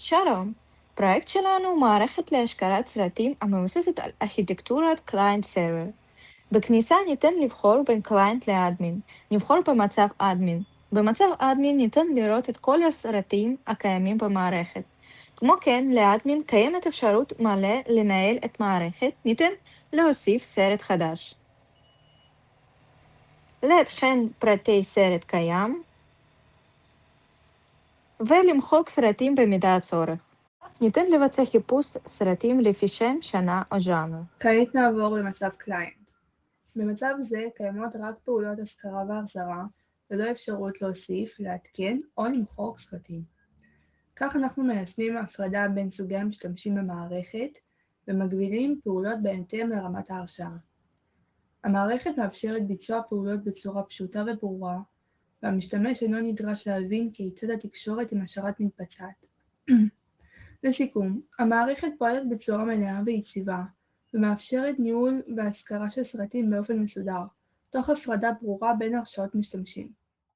שלום, פרויקט שלנו הוא מערכת להשכרת סרטים המבוססת על ארכיטקטורת קליינט סרבר. בכניסה ניתן לבחור בין קליינט לאדמין. נבחור במצב אדמין. במצב אדמין ניתן לראות את כל הסרטים הקיימים במערכת. כמו כן, לאדמין קיימת אפשרות מלא לנהל את מערכת, ניתן להוסיף סרט חדש. לעדכן פרטי סרט קיים, ולמחוק סרטים במידת הצורך. ניתן לבצע חיפוש סרטים לפי שם, שנה או ז'אנר. כעת נעבור למצב קליינט. במצב זה קיימות רק פעולות השכרה והחזרה, ללא אפשרות להוסיף, לעדכן או למחוק סרטים. כך אנחנו מיישמים הפרדה בין סוגי המשתמשים במערכת, ומגבילים פעולות בהתאם לרמת ההרשאה. המערכת מאפשרת ביצוע פעולות בצורה פשוטה וברורה, והמשתמש אינו נדרש להבין כיצד התקשורת עם השרת מתבצעת. לסיכום, המערכת פועלת בצורה מלאה ויציבה, ומאפשרת ניהול והשכרה של סרטים באופן מסודר, תוך הפרדה ברורה בין הרשאות משתמשים.